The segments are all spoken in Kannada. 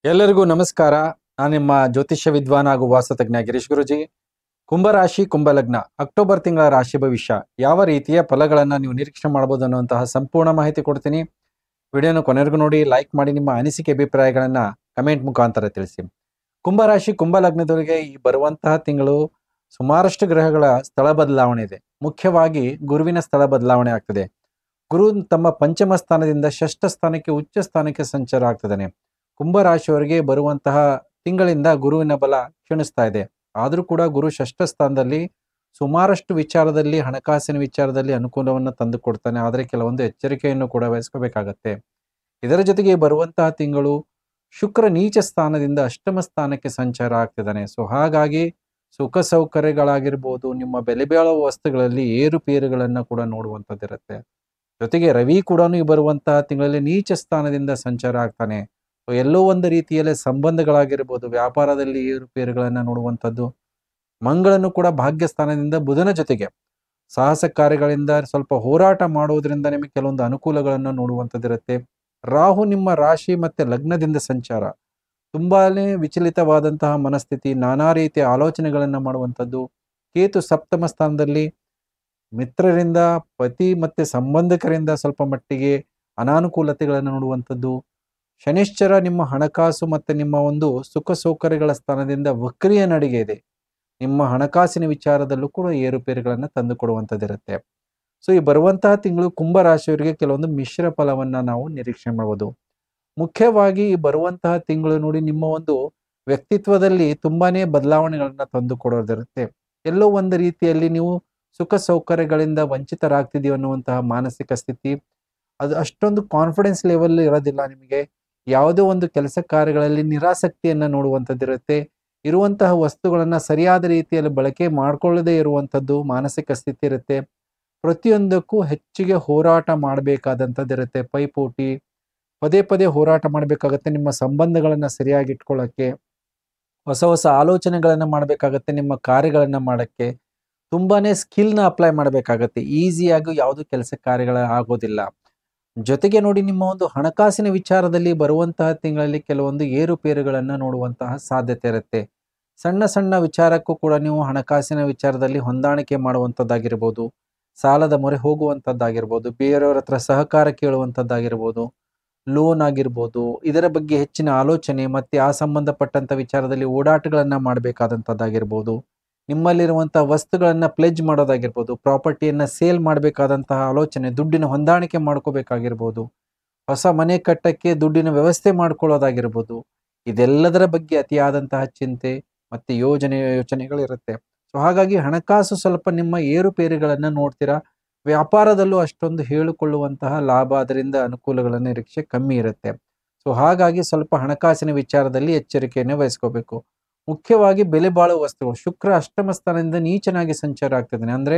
ಎಲ್ಲರಿಗೂ ನಮಸ್ಕಾರ. ನಾನು ನಿಮ್ಮ ಜ್ಯೋತಿಷ್ಯ ವಿದ್ವಾನ್ ಹಾಗೂ ವಾಸ್ತುತಜ್ಞ ಗಿರೀಶ್ ಗುರುಜಿ. ಕುಂಭರಾಶಿ ಕುಂಭಲಗ್ನ ಅಕ್ಟೋಬರ್ ತಿಂಗಳ ರಾಶಿ ಭವಿಷ್ಯ ಯಾವ ರೀತಿಯ ಫಲಗಳನ್ನು ನೀವು ನಿರೀಕ್ಷೆ ಮಾಡಬಹುದು ಅನ್ನುವಂತಹ ಸಂಪೂರ್ಣ ಮಾಹಿತಿ ಕೊಡ್ತೀನಿ. ವಿಡಿಯೋನ ಕೊನೆವರೆಗೂ ನೋಡಿ, ಲೈಕ್ ಮಾಡಿ, ನಿಮ್ಮ ಅನಿಸಿಕೆ ಅಭಿಪ್ರಾಯಗಳನ್ನು ಕಮೆಂಟ್ ಮುಖಾಂತರ ತಿಳಿಸಿ. ಕುಂಭರಾಶಿ ಕುಂಭಲಗ್ನದವರಿಗೆ ಈ ಬರುವಂತಹ ತಿಂಗಳು ಸುಮಾರಷ್ಟು ಗ್ರಹಗಳ ಸ್ಥಳ ಬದಲಾವಣೆ ಇದೆ. ಮುಖ್ಯವಾಗಿ ಗುರುವಿನ ಸ್ಥಳ ಬದಲಾವಣೆ ಆಗ್ತದೆ. ಗುರು ತಮ್ಮ ಪಂಚಮ ಸ್ಥಾನದಿಂದ ಷಷ್ಠ ಸ್ಥಾನಕ್ಕೆ ಉಚ್ಚ ಸ್ಥಾನಕ್ಕೆ ಸಂಚಾರ ಆಗ್ತದಾನೆ. ಕುಂಭರಾಶಿಯವರಿಗೆ ಬರುವಂತಹ ತಿಂಗಳಿಂದ ಗುರುವಿನ ಬಲ ಕ್ಷೀಣಿಸ್ತಾ ಇದೆ. ಆದರೂ ಕೂಡ ಗುರು ಷಷ್ಠ ಸ್ಥಾನದಲ್ಲಿ ಸುಮಾರಷ್ಟು ವಿಚಾರದಲ್ಲಿ, ಹಣಕಾಸಿನ ವಿಚಾರದಲ್ಲಿ ಅನುಕೂಲವನ್ನು ತಂದು ಕೊಡ್ತಾನೆ. ಆದರೆ ಕೆಲವೊಂದು ಎಚ್ಚರಿಕೆಯನ್ನು ಕೂಡ ವಹಿಸ್ಕೋಬೇಕಾಗತ್ತೆ. ಇದರ ಜೊತೆಗೆ ಬರುವಂತಹ ತಿಂಗಳು ಶುಕ್ರ ನೀಚ ಸ್ಥಾನದಿಂದ ಅಷ್ಟಮ ಸ್ಥಾನಕ್ಕೆ ಸಂಚಾರ ಆಗ್ತಿದ್ದಾನೆ. ಹಾಗಾಗಿ ಸುಖ ಸೌಕರ್ಯಗಳಾಗಿರ್ಬೋದು, ನಿಮ್ಮ ಬೆಲೆ ಬಾಳುವ ವಸ್ತುಗಳಲ್ಲಿ ಏರುಪೇರುಗಳನ್ನು ಕೂಡ ನೋಡುವಂಥದ್ದಿರುತ್ತೆ. ಜೊತೆಗೆ ರವಿ ಕೂಡ ಈ ಬರುವಂತಹ ತಿಂಗಳಲ್ಲಿ ನೀಚ ಸ್ಥಾನದಿಂದ ಸಂಚಾರ ಆಗ್ತಾನೆ. ಎಲ್ಲೋ ಒಂದು ರೀತಿಯಲ್ಲಿ ಸಂಬಂಧಗಳಾಗಿರ್ಬೋದು, ವ್ಯಾಪಾರದಲ್ಲಿ ಏರುಪೇರುಗಳನ್ನು ನೋಡುವಂಥದ್ದು. ಮಂಗಳನು ಕೂಡ ಭಾಗ್ಯ ಸ್ಥಾನದಿಂದ ಬುಧನ ಜೊತೆಗೆ ಸಾಹಸ ಕಾರ್ಯಗಳಿಂದ ಸ್ವಲ್ಪ ಹೋರಾಟ ಮಾಡುವುದರಿಂದ ನಿಮಗೆ ಕೆಲವೊಂದು ಅನುಕೂಲಗಳನ್ನು ನೋಡುವಂಥದ್ದಿರುತ್ತೆ. ರಾಹು ನಿಮ್ಮ ರಾಶಿ ಮತ್ತೆ ಲಗ್ನದಿಂದ ಸಂಚಾರ ತುಂಬಾನೇ ವಿಚಲಿತವಾದಂತಹ ಮನಸ್ಥಿತಿ, ನಾನಾ ರೀತಿಯ ಆಲೋಚನೆಗಳನ್ನು ಮಾಡುವಂಥದ್ದು. ಕೇತು ಸಪ್ತಮ ಸ್ಥಾನದಲ್ಲಿ ಮಿತ್ರರಿಂದ, ಪತಿ ಮತ್ತೆ ಸಂಬಂಧಿಕರಿಂದ ಸ್ವಲ್ಪ ಮಟ್ಟಿಗೆ ಅನಾನುಕೂಲತೆಗಳನ್ನು ನೋಡುವಂಥದ್ದು. ಶನಿಶ್ಚರ ನಿಮ್ಮ ಹಣಕಾಸು ಮತ್ತು ನಿಮ್ಮ ಒಂದು ಸುಖ ಸೌಕರ್ಯಗಳ ಸ್ಥಾನದಿಂದ ವಕ್ರಿಯ ನಡಿಗೆ ಇದೆ. ನಿಮ್ಮ ಹಣಕಾಸಿನ ವಿಚಾರದಲ್ಲೂ ಕೂಡ ಏರುಪೇರುಗಳನ್ನು ತಂದು ಕೊಡುವಂಥದ್ದಿರುತ್ತೆ. ಈ ಬರುವಂತಹ ತಿಂಗಳು ಕುಂಭರಾಶಿಯವರಿಗೆ ಕೆಲವೊಂದು ಮಿಶ್ರ ಫಲವನ್ನು ನಾವು ನಿರೀಕ್ಷೆ ಮಾಡಬಹುದು. ಮುಖ್ಯವಾಗಿ ಈ ಬರುವಂತಹ ತಿಂಗಳು ನೋಡಿ, ನಿಮ್ಮ ಒಂದು ವ್ಯಕ್ತಿತ್ವದಲ್ಲಿ ತುಂಬಾನೇ ಬದಲಾವಣೆಗಳನ್ನ ತಂದು ಕೊಡೋದಿರುತ್ತೆ. ಎಲ್ಲೋ ಒಂದು ರೀತಿಯಲ್ಲಿ ನೀವು ಸುಖ ಸೌಕರ್ಯಗಳಿಂದ ವಂಚಿತರಾಗ್ತಿದೀವಿ ಅನ್ನುವಂತಹ ಮಾನಸಿಕ ಸ್ಥಿತಿ, ಅದು ಅಷ್ಟೊಂದು ಕಾನ್ಫಿಡೆನ್ಸ್ ಲೆವೆಲ್ ಇರೋದಿಲ್ಲ ನಿಮಗೆ. ಯಾವುದೋ ಒಂದು ಕೆಲಸ ಕಾರ್ಯಗಳಲ್ಲಿ ನಿರಾಸಕ್ತಿಯನ್ನ ನೋಡುವಂಥದ್ದಿರುತ್ತೆ. ಇರುವಂತಹ ವಸ್ತುಗಳನ್ನ ಸರಿಯಾದ ರೀತಿಯಲ್ಲಿ ಬಳಕೆ ಮಾಡ್ಕೊಳ್ಳದೇ ಇರುವಂಥದ್ದು ಮಾನಸಿಕ ಸ್ಥಿತಿ ಇರುತ್ತೆ. ಪ್ರತಿಯೊಂದಕ್ಕೂ ಹೆಚ್ಚಿಗೆ ಹೋರಾಟ ಮಾಡಬೇಕಾದಂಥದ್ದಿರುತ್ತೆ. ಪೈಪೋಟಿ, ಪದೇ ಪದೇ ಹೋರಾಟ ಮಾಡಬೇಕಾಗತ್ತೆ ನಿಮ್ಮ ಸಂಬಂಧಗಳನ್ನ ಸರಿಯಾಗಿ ಇಟ್ಕೊಳ್ಳೋಕ್ಕೆ. ಹೊಸ ಹೊಸ ಆಲೋಚನೆಗಳನ್ನ ಮಾಡಬೇಕಾಗತ್ತೆ ನಿಮ್ಮ ಕಾರ್ಯಗಳನ್ನ ಮಾಡಕ್ಕೆ. ತುಂಬಾನೇ ಸ್ಕಿಲ್ನ ಅಪ್ಲೈ ಮಾಡಬೇಕಾಗತ್ತೆ. ಈಸಿಯಾಗಿ ಯಾವುದು ಕೆಲಸ ಕಾರ್ಯಗಳ ಆಗೋದಿಲ್ಲ. ಜೊತೆಗೆ ನೋಡಿ, ನಿಮ್ಮ ಒಂದು ಹಣಕಾಸಿನ ವಿಚಾರದಲ್ಲಿ ಬರುವಂತಹ ತಿಂಗಳಲ್ಲಿ ಕೆಲವೊಂದು ಏರುಪೇರುಗಳನ್ನು ನೋಡುವಂತಹ ಸಾಧ್ಯತೆ ಇರುತ್ತೆ. ಸಣ್ಣ ಸಣ್ಣ ವಿಚಾರಕ್ಕೂ ಕೂಡ ನೀವು ಹಣಕಾಸಿನ ವಿಚಾರದಲ್ಲಿ ಹೊಂದಾಣಿಕೆ ಮಾಡುವಂಥದ್ದಾಗಿರ್ಬೋದು, ಸಾಲದ ಮೊರೆ ಹೋಗುವಂಥದ್ದಾಗಿರ್ಬೋದು, ಬೇರೆಯವರ ಹತ್ರ ಸಹಕಾರ ಕೇಳುವಂಥದ್ದಾಗಿರ್ಬೋದು, ಲೋನ್ ಆಗಿರ್ಬೋದು. ಇದರ ಬಗ್ಗೆ ಹೆಚ್ಚಿನ ಆಲೋಚನೆ ಮತ್ತೆ ಆ ಸಂಬಂಧಪಟ್ಟಂಥ ವಿಚಾರದಲ್ಲಿ ಓಡಾಟಗಳನ್ನು ಮಾಡಬೇಕಾದಂಥದ್ದಾಗಿರ್ಬೋದು. ನಿಮ್ಮಲ್ಲಿರುವಂತಹ ವಸ್ತುಗಳನ್ನ ಪ್ಲೆಜ್ ಮಾಡೋದಾಗಿರ್ಬೋದು, ಪ್ರಾಪರ್ಟಿಯನ್ನ ಸೇಲ್ ಮಾಡಬೇಕಾದಂತಹ ಆಲೋಚನೆ, ದುಡ್ಡಿನ ಹೊಂದಾಣಿಕೆ ಮಾಡ್ಕೋಬೇಕಾಗಿರ್ಬೋದು, ಹೊಸ ಮನೆ ಕಟ್ಟಕ್ಕೆ ದುಡ್ಡಿನ ವ್ಯವಸ್ಥೆ ಮಾಡ್ಕೊಳ್ಳೋದಾಗಿರ್ಬೋದು. ಇದೆಲ್ಲದರ ಬಗ್ಗೆ ಅತಿಯಾದಂತಹ ಚಿಂತೆ ಮತ್ತೆ ಯೋಚನೆಗಳಿರುತ್ತೆ. ಹಾಗಾಗಿ ಹಣಕಾಸು ಸ್ವಲ್ಪ ನಿಮ್ಮ ಏರುಪೇರುಗಳನ್ನ ನೋಡ್ತೀರಾ. ವ್ಯಾಪಾರದಲ್ಲೂ ಅಷ್ಟೊಂದು ಹೇಳಿಕೊಳ್ಳುವಂತಹ ಲಾಭ, ಅದರಿಂದ ಅನುಕೂಲಗಳ ನಿರೀಕ್ಷೆ ಕಮ್ಮಿ ಇರುತ್ತೆ. ಹಾಗಾಗಿ ಸ್ವಲ್ಪ ಹಣಕಾಸಿನ ವಿಚಾರದಲ್ಲಿ ಎಚ್ಚರಿಕೆಯನ್ನು ವಹಿಸ್ಕೋಬೇಕು. ಮುಖ್ಯವಾಗಿ ಬೆಲೆ ಬಾಳುವ ವಸ್ತುಗಳು, ಶುಕ್ರ ಅಷ್ಟಮ ಸ್ಥಾನದಿಂದ ನೀಚನಾಗಿ ಸಂಚಾರ ಆಗ್ತಿದ್ದಾನೆ. ಅಂದ್ರೆ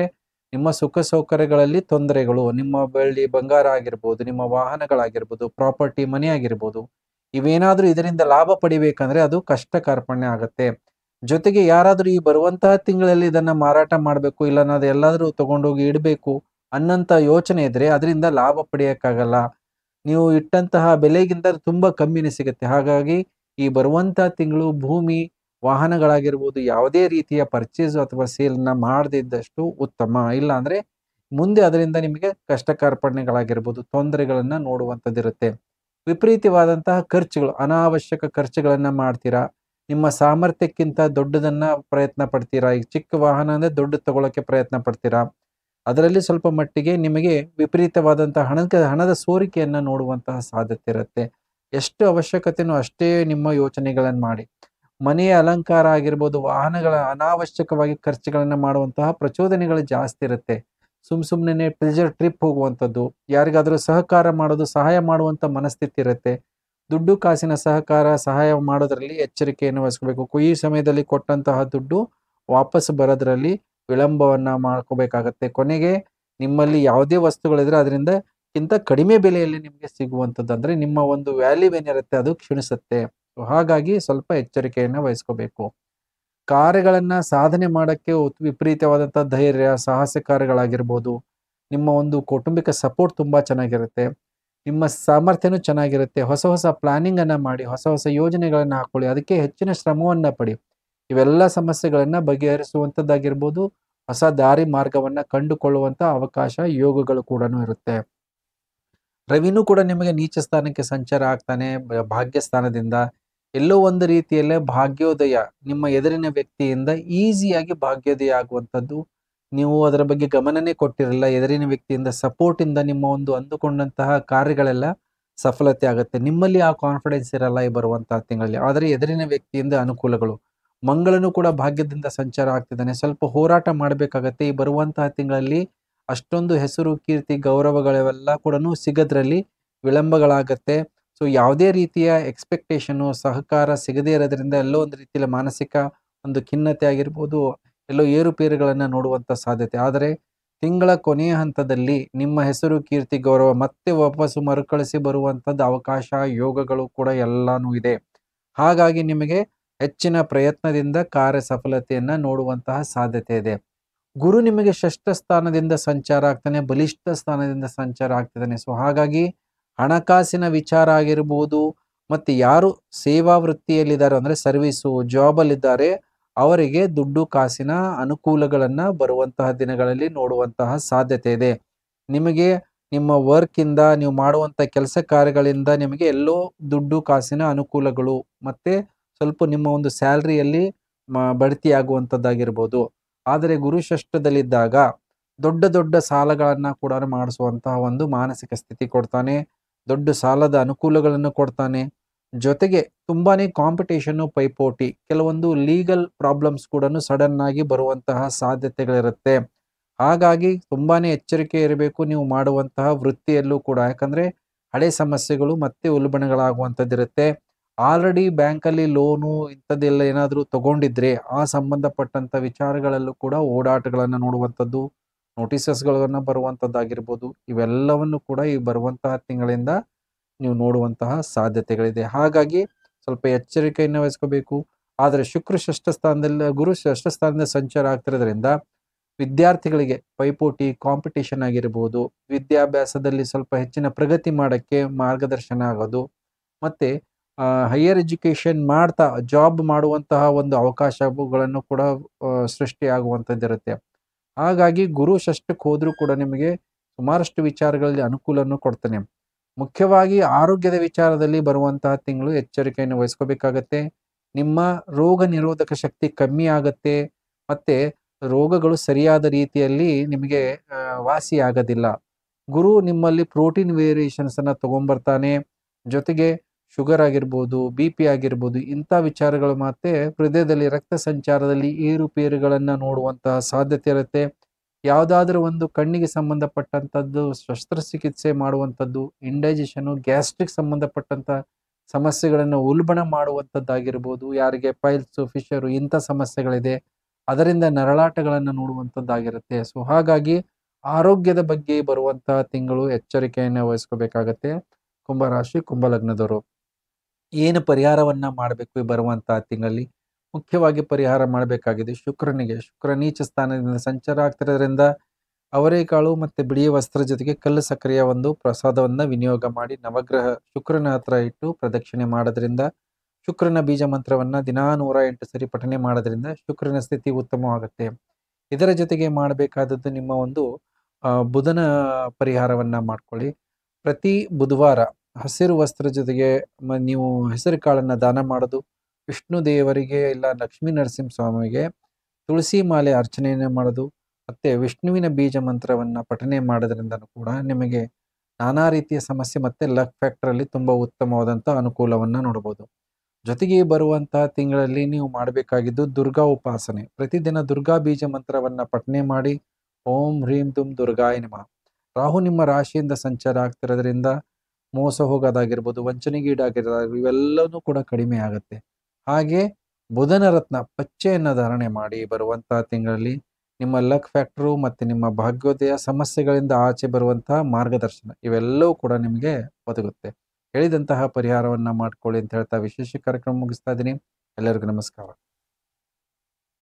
ನಿಮ್ಮ ಸುಖ ಸೌಕರ್ಯಗಳಲ್ಲಿ ತೊಂದರೆಗಳು, ನಿಮ್ಮ ಬೆಳ್ಳಿ ಬಂಗಾರ ಆಗಿರ್ಬೋದು, ನಿಮ್ಮ ವಾಹನಗಳಾಗಿರ್ಬೋದು, ಪ್ರಾಪರ್ಟಿ ಮನೆ ಆಗಿರ್ಬೋದು, ಇವೇನಾದ್ರೂ ಇದರಿಂದ ಲಾಭ ಪಡಿಬೇಕಂದ್ರೆ ಅದು ಕಷ್ಟ ಕಾರ್ಪಣ್ಯ ಆಗತ್ತೆ. ಜೊತೆಗೆ ಯಾರಾದ್ರೂ ಈ ಬರುವಂತಹ ತಿಂಗಳಲ್ಲಿ ಇದನ್ನ ಮಾರಾಟ ಮಾಡಬೇಕು, ಇಲ್ಲ ನಾನು ಎಲ್ಲಾದ್ರೂ ತಗೊಂಡೋಗಿ ಇಡಬೇಕು ಅನ್ನಂತ ಯೋಚನೆ ಇದ್ರೆ ಅದರಿಂದ ಲಾಭ ಪಡೆಯಕ್ಕಾಗಲ್ಲ. ನೀವು ಇಟ್ಟಂತಹ ಬೆಲೆಗಿಂತ ತುಂಬಾ ಕಮ್ಮಿನೇ ಸಿಗುತ್ತೆ. ಹಾಗಾಗಿ ಈ ಬರುವಂತಹ ತಿಂಗಳು ಭೂಮಿ, ವಾಹನಗಳಾಗಿರ್ಬೋದು, ಯಾವುದೇ ರೀತಿಯ ಪರ್ಚೇಸ್ ಅಥವಾ ಸೇಲ್ನ ಮಾಡದಿದ್ದಷ್ಟು ಉತ್ತಮ. ಇಲ್ಲ ಅಂದ್ರೆ ಮುಂದೆ ಅದರಿಂದ ನಿಮಗೆ ಕಷ್ಟ ಕಾರ್ಪಣ್ಯಗಳಾಗಿರ್ಬೋದು, ತೊಂದರೆಗಳನ್ನ ನೋಡುವಂಥದ್ದಿರುತ್ತೆ. ವಿಪರೀತವಾದಂತಹ ಖರ್ಚುಗಳು, ಅನಾವಶ್ಯಕ ಖರ್ಚುಗಳನ್ನ ಮಾಡ್ತೀರಾ. ನಿಮ್ಮ ಸಾಮರ್ಥ್ಯಕ್ಕಿಂತ ದೊಡ್ಡದನ್ನ ಪ್ರಯತ್ನ ಪಡ್ತೀರಾ. ಈಗ ಚಿಕ್ಕ ವಾಹನ ಅಂದ್ರೆ ದೊಡ್ಡ ತಗೊಳ್ಳೋಕೆ ಪ್ರಯತ್ನ ಪಡ್ತೀರಾ. ಅದರಲ್ಲಿ ಸ್ವಲ್ಪ ಮಟ್ಟಿಗೆ ನಿಮಗೆ ವಿಪರೀತವಾದಂತಹ ಹಣದ ಸೋರಿಕೆಯನ್ನ ನೋಡುವಂತಹ ಸಾಧ್ಯತೆ ಇರುತ್ತೆ. ಎಷ್ಟು ಅವಶ್ಯಕತೆನೋ ಅಷ್ಟೇ ನಿಮ್ಮ ಯೋಚನೆಗಳನ್ನು ಮಾಡಿ. ಮನೆಯ ಅಲಂಕಾರ ಆಗಿರ್ಬೋದು, ವಾಹನಗಳ ಅನಾವಶ್ಯಕವಾಗಿ ಖರ್ಚುಗಳನ್ನ ಮಾಡುವಂತಹ ಪ್ರಚೋದನೆಗಳು ಜಾಸ್ತಿ ಇರುತ್ತೆ. ಸುಮ್ಮನೆ ಪ್ಲೆಜರ್ ಟ್ರಿಪ್ ಹೋಗುವಂಥದ್ದು, ಯಾರಿಗಾದ್ರೂ ಸಹಕಾರ ಮಾಡೋದು, ಸಹಾಯ ಮಾಡುವಂಥ ಮನಸ್ಥಿತಿ ಇರುತ್ತೆ. ದುಡ್ಡು ಕಾಸಿನ ಸಹಾಯ ಮಾಡೋದ್ರಲ್ಲಿ ಎಚ್ಚರಿಕೆಯನ್ನು ವಹಿಸ್ಕೋಬೇಕು. ಈ ಸಮಯದಲ್ಲಿ ಕೊಟ್ಟಂತಹ ದುಡ್ಡು ವಾಪಸ್ ಬರೋದ್ರಲ್ಲಿ ವಿಳಂಬವನ್ನ ಮಾಡ್ಕೋಬೇಕಾಗತ್ತೆ. ಕೊನೆಗೆ ನಿಮ್ಮಲ್ಲಿ ಯಾವುದೇ ವಸ್ತುಗಳಿದ್ರೆ ಅದರಿಂದ ಕಿಂತ ಕಡಿಮೆ ಬೆಲೆಯಲ್ಲಿ ನಿಮಗೆ ಸಿಗುವಂಥದ್ದು, ಅಂದ್ರೆ ನಿಮ್ಮ ಒಂದು ವ್ಯಾಲ್ಯೂ ಏನಿರುತ್ತೆ ಅದು ಕ್ಷೀಣಿಸುತ್ತೆ. ಹಾಗಾಗಿ ಸ್ವಲ್ಪ ಎಚ್ಚರಿಕೆಯನ್ನು ವಹಿಸ್ಕೋಬೇಕು. ಕಾರ್ಯಗಳನ್ನ ಸಾಧನೆ ಮಾಡಕ್ಕೆ ವಿಪರೀತವಾದಂತಹ ಧೈರ್ಯ, ಸಾಹಸ ಕಾರ್ಯಗಳಾಗಿರ್ಬೋದು, ನಿಮ್ಮ ಒಂದು ಕೌಟುಂಬಿಕ ಸಪೋರ್ಟ್ ತುಂಬಾ ಚೆನ್ನಾಗಿರುತ್ತೆ. ನಿಮ್ಮ ಸಾಮರ್ಥ್ಯನೂ ಚೆನ್ನಾಗಿರುತ್ತೆ. ಹೊಸ ಹೊಸ ಪ್ಲಾನಿಂಗನ್ನು ಮಾಡಿ, ಹೊಸ ಹೊಸ ಯೋಜನೆಗಳನ್ನು ಹಾಕ್ಕೊಳ್ಳಿ. ಅದಕ್ಕೆ ಹೆಚ್ಚಿನ ಶ್ರಮವನ್ನು ಪಡಿ. ಇವೆಲ್ಲ ಸಮಸ್ಯೆಗಳನ್ನು ಬಗೆಹರಿಸುವಂಥದ್ದಾಗಿರ್ಬೋದು, ಹೊಸ ದಾರಿ ಮಾರ್ಗವನ್ನು ಕಂಡುಕೊಳ್ಳುವಂಥ ಅವಕಾಶ, ಯೋಗಗಳು ಕೂಡ ಇರುತ್ತೆ. ರವಿನೂ ಕೂಡ ನಿಮಗೆ ನೀಚ ಸ್ಥಾನಕ್ಕೆ ಸಂಚಾರ ಆಗ್ತಾನೆ ಭಾಗ್ಯ ಸ್ಥಾನದಿಂದ. ಎಲ್ಲೋ ಒಂದು ರೀತಿಯಲ್ಲೇ ಭಾಗ್ಯೋದಯ ನಿಮ್ಮ ಎದುರಿನ ವ್ಯಕ್ತಿಯಿಂದ ಈಸಿಯಾಗಿ ಭಾಗ್ಯೋದಯ ಆಗುವಂಥದ್ದು. ನೀವು ಅದರ ಬಗ್ಗೆ ಗಮನನೇ ಕೊಟ್ಟಿರಲ್ಲ. ಎದುರಿನ ವ್ಯಕ್ತಿಯಿಂದ ಸಪೋರ್ಟಿಂದ ನಿಮ್ಮ ಒಂದು ಅಂದುಕೊಂಡಂತಹ ಕಾರ್ಯಗಳೆಲ್ಲ ಸಫಲತೆ ಆಗುತ್ತೆ. ನಿಮ್ಮಲ್ಲಿ ಆ ಕಾನ್ಫಿಡೆನ್ಸ್ ಇರಲ್ಲ ಈ ಬರುವಂತಹ ತಿಂಗಳಲ್ಲಿ. ಆದರೆ ಎದುರಿನ ವ್ಯಕ್ತಿಯಿಂದ ಅನುಕೂಲಗಳು. ಮಂಗಳನು ಕೂಡ ಭಾಗ್ಯದಿಂದ ಸಂಚಾರ ಆಗ್ತಿದ್ದಾನೆ. ಸ್ವಲ್ಪ ಹೋರಾಟ ಮಾಡಬೇಕಾಗತ್ತೆ ಈ ಬರುವಂತಹ ತಿಂಗಳಲ್ಲಿ. ಅಷ್ಟೊಂದು ಹೆಸರು, ಕೀರ್ತಿ, ಗೌರವಗಳೆಲ್ಲ ಕೂಡ ಸಿಗೋದ್ರಲ್ಲಿ ವಿಳಂಬಗಳಾಗತ್ತೆ. ಸೊ ಯಾವುದೇ ರೀತಿಯ ಎಕ್ಸ್ಪೆಕ್ಟೇಷನು, ಸಹಕಾರ ಸಿಗದೇ ಇರೋದ್ರಿಂದ ಎಲ್ಲೋ ಒಂದು ರೀತಿಯಲ್ಲಿ ಮಾನಸಿಕ ಒಂದು ಖಿನ್ನತೆ ಆಗಿರ್ಬೋದು, ಎಲ್ಲೋ ಏರುಪೇರುಗಳನ್ನು ನೋಡುವಂಥ ಸಾಧ್ಯತೆ. ಆದರೆ ತಿಂಗಳ ಕೊನೆಯ ಹಂತದಲ್ಲಿ ನಿಮ್ಮ ಹೆಸರು, ಕೀರ್ತಿ, ಗೌರವ ಮತ್ತೆ ವಾಪಸ್ಸು ಮರುಕಳಿಸಿ ಬರುವಂಥದ್ದು ಅವಕಾಶ, ಯೋಗಗಳು ಕೂಡ ಎಲ್ಲಾನು ಇದೆ. ಹಾಗಾಗಿ ನಿಮಗೆ ಹೆಚ್ಚಿನ ಪ್ರಯತ್ನದಿಂದ ಕಾರ್ಯ ಸಫಲತೆಯನ್ನು ನೋಡುವಂತಹ ಸಾಧ್ಯತೆ ಇದೆ. ಗುರು ನಿಮಗೆ ಷಷ್ಠ ಸ್ಥಾನದಿಂದ ಸಂಚಾರ ಆಗ್ತಾನೆ, ಬಲಿಷ್ಠ ಸ್ಥಾನದಿಂದ ಸಂಚಾರ ಆಗ್ತಿದ್ದಾನೆ. ಸೊ ಹಾಗಾಗಿ ಹಣಕಾಸಿನ ವಿಚಾರ ಆಗಿರ್ಬೋದು, ಮತ್ತು ಯಾರು ಸೇವಾ ವೃತ್ತಿಯಲ್ಲಿದ್ದಾರೆ ಅಂದರೆ ಸರ್ವಿಸು, ಜಾಬಲ್ಲಿದ್ದಾರೆ, ಅವರಿಗೆ ದುಡ್ಡು ಕಾಸಿನ ಅನುಕೂಲಗಳನ್ನು ಬರುವಂತಹ ದಿನಗಳಲ್ಲಿ ನೋಡುವಂತಹ ಸಾಧ್ಯತೆ ಇದೆ. ನಿಮಗೆ ನಿಮ್ಮ ವರ್ಕಿಂದ, ನೀವು ಮಾಡುವಂಥ ಕೆಲಸ ಕಾರ್ಯಗಳಿಂದ ನಿಮಗೆ ಎಲ್ಲೋ ದುಡ್ಡು ಕಾಸಿನ ಅನುಕೂಲಗಳು, ಮತ್ತು ಸ್ವಲ್ಪ ನಿಮ್ಮ ಒಂದು ಸ್ಯಾಲ್ರಿಯಲ್ಲಿ ಬಡ್ತಿ ಆಗುವಂಥದ್ದಾಗಿರ್ಬೋದು. ಆದರೆ ಗುರು ಷಷ್ಠದಲ್ಲಿದ್ದಾಗ ದೊಡ್ಡ ದೊಡ್ಡ ಸಾಲಗಳನ್ನು ಕೂಡ ಮಾಡಿಸುವಂತಹ ಒಂದು ಮಾನಸಿಕ ಸ್ಥಿತಿ ಕೊಡ್ತಾನೆ. ದೊಡ್ಡ ಸಾಲದ ಅನುಕೂಲಗಳನ್ನು ಕೊಡ್ತಾನೆ. ಜೊತೆಗೆ ತುಂಬಾನೇ ಕಾಂಪಿಟೇಷನ್ನು, ಪೈಪೋಟಿ, ಕೆಲವೊಂದು ಲೀಗಲ್ ಪ್ರಾಬ್ಲಮ್ಸ್ ಕೂಡ ಸಡನ್ ಆಗಿ ಬರುವಂತಹ ಸಾಧ್ಯತೆಗಳಿರುತ್ತೆ. ಹಾಗಾಗಿ ತುಂಬಾನೇ ಎಚ್ಚರಿಕೆ ಇರಬೇಕು ನೀವು ಮಾಡುವಂತಹ ವೃತ್ತಿಯಲ್ಲೂ ಕೂಡ. ಯಾಕಂದ್ರೆ ಹಳೆ ಸಮಸ್ಯೆಗಳು ಮತ್ತೆ ಉಲ್ಬಣಗಳಾಗುವಂಥದ್ದಿರುತ್ತೆ. ಆಲ್ರೆಡಿ ಬ್ಯಾಂಕಲ್ಲಿ ಲೋನು ಇಂಥದ್ದೆಲ್ಲ ಏನಾದರೂ ತಗೊಂಡಿದ್ರೆ ಆ ಸಂಬಂಧಪಟ್ಟಂಥ ವಿಚಾರಗಳಲ್ಲೂ ಕೂಡ ಓಡಾಟಗಳನ್ನು ನೋಡುವಂಥದ್ದು, ನೋಟಿಸಸ್ಗಳನ್ನು ಬರುವಂಥದ್ದಾಗಿರ್ಬೋದು, ಇವೆಲ್ಲವನ್ನು ಕೂಡ ಈ ಬರುವಂತಹ ತಿಂಗಳಿಂದ ನೀವು ನೋಡುವಂತಹ ಸಾಧ್ಯತೆಗಳಿದೆ. ಹಾಗಾಗಿ ಸ್ವಲ್ಪ ಎಚ್ಚರಿಕೆಯನ್ನು ವಹಿಸ್ಕೋಬೇಕು. ಆದರೆ ಶುಕ್ರ ಷಷ್ಠ ಸ್ಥಾನದಲ್ಲಿ, ಗುರು ಷಷ್ಠ ಸ್ಥಾನದಿಂದ ಸಂಚಾರ ಆಗ್ತಿರೋದ್ರಿಂದ ವಿದ್ಯಾರ್ಥಿಗಳಿಗೆ ಪೈಪೋಟಿ, ಕಾಂಪಿಟೇಷನ್ ಆಗಿರ್ಬೋದು, ವಿದ್ಯಾಭ್ಯಾಸದಲ್ಲಿ ಸ್ವಲ್ಪ ಹೆಚ್ಚಿನ ಪ್ರಗತಿ ಮಾಡೋಕ್ಕೆ ಮಾರ್ಗದರ್ಶನ ಆಗೋದು, ಮತ್ತು ಹೈಯರ್ ಎಜುಕೇಷನ್ ಮಾಡ್ತಾ ಜಾಬ್ ಮಾಡುವಂತಹ ಒಂದು ಅವಕಾಶಗಳನ್ನು ಕೂಡ ಸೃಷ್ಟಿಯಾಗುವಂಥದ್ದಿರುತ್ತೆ. ಹಾಗಾಗಿ ಗುರು ಷಷ್ಠಕ್ಕೆ ಹೋದರೂ ಕೂಡ ನಿಮಗೆ ಸುಮಾರಷ್ಟು ವಿಚಾರಗಳಲ್ಲಿ ಅನುಕೂಲವನ್ನು ಕೊಡ್ತಾನೆ. ಮುಖ್ಯವಾಗಿ ಆರೋಗ್ಯದ ವಿಚಾರದಲ್ಲಿ ಬರುವಂತಹ ತಿಂಗಳು ಎಚ್ಚರಿಕೆಯನ್ನು ವಹಿಸ್ಕೋಬೇಕಾಗತ್ತೆ. ನಿಮ್ಮ ರೋಗ ನಿರೋಧಕ ಶಕ್ತಿ ಕಮ್ಮಿ ಆಗುತ್ತೆ, ಮತ್ತು ರೋಗಗಳು ಸರಿಯಾದ ರೀತಿಯಲ್ಲಿ ನಿಮಗೆ ವಾಸಿ ಆಗೋದಿಲ್ಲ. ಗುರು ನಿಮ್ಮಲ್ಲಿ ಪ್ರೋಟೀನ್ ವೇರಿಯೇಷನ್ಸನ್ನು ತೊಗೊಂಬರ್ತಾನೆ. ಜೊತೆಗೆ ಶುಗರ್ ಆಗಿರ್ಬೋದು, BP ಆಗಿರ್ಬೋದು, ಇಂಥ ವಿಚಾರಗಳು ಮತ್ತು ಹೃದಯದಲ್ಲಿ ರಕ್ತ ಸಂಚಾರದಲ್ಲಿ ಏರುಪೇರುಗಳನ್ನು ನೋಡುವಂತಹ ಸಾಧ್ಯತೆ ಇರುತ್ತೆ. ಯಾವುದಾದ್ರೂ ಒಂದು ಕಣ್ಣಿಗೆ ಸಂಬಂಧಪಟ್ಟಂಥದ್ದು ಶಸ್ತ್ರಚಿಕಿತ್ಸೆ ಮಾಡುವಂಥದ್ದು, ಇಂಡೈಜೆಷನು, ಗ್ಯಾಸ್ಟ್ರಿಕ್ ಸಂಬಂಧಪಟ್ಟಂಥ ಸಮಸ್ಯೆಗಳನ್ನು ಉಲ್ಬಣ ಮಾಡುವಂಥದ್ದಾಗಿರ್ಬೋದು, ಯಾರಿಗೆ ಪೈಲ್ಸು, ಫಿಶರು ಇಂಥ ಸಮಸ್ಯೆಗಳಿದೆ ಅದರಿಂದ ನರಳಾಟಗಳನ್ನು ನೋಡುವಂಥದ್ದಾಗಿರುತ್ತೆ. ಸೊ ಹಾಗಾಗಿ ಆರೋಗ್ಯದ ಬಗ್ಗೆ ಬರುವಂತಹ ತಿಂಗಳು ಎಚ್ಚರಿಕೆಯನ್ನು ವಹಿಸ್ಕೋಬೇಕಾಗತ್ತೆ. ಕುಂಭರಾಶಿ, ಕುಂಭಲಗ್ನದವರು ಏನು ಪರಿಹಾರವನ್ನು ಮಾಡಬೇಕು ಈ ಬರುವಂತಹ ತಿಂಗಳಲ್ಲಿ? ಮುಖ್ಯವಾಗಿ ಪರಿಹಾರ ಮಾಡಬೇಕಾಗಿದೆ ಶುಕ್ರನಿಗೆ. ಶುಕ್ರ ನೀಚ ಸ್ಥಾನದಿಂದ ಸಂಚಾರ ಆಗ್ತಿರೋದ್ರಿಂದ ಅವರೆಕಾಳು ಮತ್ತು ಬಿಳಿ ವಸ್ತ್ರ ಜೊತೆಗೆ ಕಲ್ಲು ಸಕ್ಕರೆಯ ಒಂದು ಪ್ರಸಾದವನ್ನು ವಿನಿಯೋಗ ಮಾಡಿ ನವಗ್ರಹ ಶುಕ್ರನ ಹತ್ರ ಇಟ್ಟು ಪ್ರದಕ್ಷಿಣೆ ಮಾಡೋದ್ರಿಂದ, ಶುಕ್ರನ ಬೀಜ ಮಂತ್ರವನ್ನು ದಿನಾ 108 ಸರಿ ಪಠನೆ ಮಾಡೋದ್ರಿಂದ ಶುಕ್ರನ ಸ್ಥಿತಿ ಉತ್ತಮವಾಗುತ್ತೆ. ಇದರ ಜೊತೆಗೆ ಮಾಡಬೇಕಾದದ್ದು ನಿಮ್ಮ ಒಂದು ಬುಧನ ಪರಿಹಾರವನ್ನು ಮಾಡ್ಕೊಳ್ಳಿ. ಪ್ರತಿ ಬುಧವಾರ ಹಸಿರು ವಸ್ತ್ರ ಜೊತೆಗೆ ನೀವು ಹೆಸರು ಕಾಳನ್ನು ದಾನ ಮಾಡೋದು, ವಿಷ್ಣು ದೇವರಿಗೆ ಇಲ್ಲ ಲಕ್ಷ್ಮೀ ನರಸಿಂಹಸ್ವಾಮಿಗೆ ತುಳಸಿ ಮಾಲೆ ಅರ್ಚನೆಯನ್ನು ಮಾಡೋದು, ಮತ್ತು ವಿಷ್ಣುವಿನ ಬೀಜ ಮಂತ್ರವನ್ನು ಪಠನೆ ಮಾಡೋದ್ರಿಂದ ಕೂಡ ನಿಮಗೆ ನಾನಾ ರೀತಿಯ ಸಮಸ್ಯೆ ಮತ್ತು ಲಕ್ ಫ್ಯಾಕ್ಟರಲ್ಲಿ ತುಂಬ ಉತ್ತಮವಾದಂಥ ಅನುಕೂಲವನ್ನು ನೋಡ್ಬೋದು. ಜೊತೆಗೆ ಬರುವಂತಹ ತಿಂಗಳಲ್ಲಿ ನೀವು ಮಾಡಬೇಕಾಗಿದ್ದು ದುರ್ಗಾ ಉಪಾಸನೆ. ಪ್ರತಿದಿನ ದುರ್ಗಾ ಬೀಜ ಮಂತ್ರವನ್ನು ಪಠನೆ ಮಾಡಿ ಓಂ ಹ್ರೀಂ ದುಂ ದುರ್ಗಾಯ ನಮಃ. ರಾಹು ನಿಮ್ಮ ರಾಶಿಯಿಂದ ಸಂಚಾರ ಆಗ್ತಿರೋದ್ರಿಂದ ಮೋಸ ಹೋಗೋದಾಗಿರ್ಬೋದು, ವಂಚನೆಗೀಡಾಗಿರೋದಾಗಿರ್ಬೋದು, ಇವೆಲ್ಲವೂ ಕೂಡ ಕಡಿಮೆ ಆಗುತ್ತೆ. ಹಾಗೆ ಬುಧನ ರತ್ನ ಪಚ್ಚೆಯನ್ನು ಧಾರಣೆ ಮಾಡಿ ಬರುವಂತಹ ತಿಂಗಳಲ್ಲಿ ನಿಮ್ಮ ಲಕ್ ಫ್ಯಾಕ್ಟರು ಮತ್ತು ನಿಮ್ಮ ಭಾಗ್ಯೋದಯ ಸಮಸ್ಯೆಗಳಿಂದ ಆಚೆ ಬರುವಂತಹ ಮಾರ್ಗದರ್ಶನ ಇವೆಲ್ಲವೂ ಕೂಡ ನಿಮಗೆ ಒದಗುತ್ತೆ. ಹೇಳಿದಂತಹ ಪರಿಹಾರವನ್ನು ಮಾಡ್ಕೊಳ್ಳಿ ಅಂತ ಹೇಳ್ತಾ ವಿಶೇಷ ಕಾರ್ಯಕ್ರಮ ಮುಗಿಸ್ತಾ ಇದ್ದೀನಿ. ಎಲ್ಲರಿಗೂ ನಮಸ್ಕಾರ.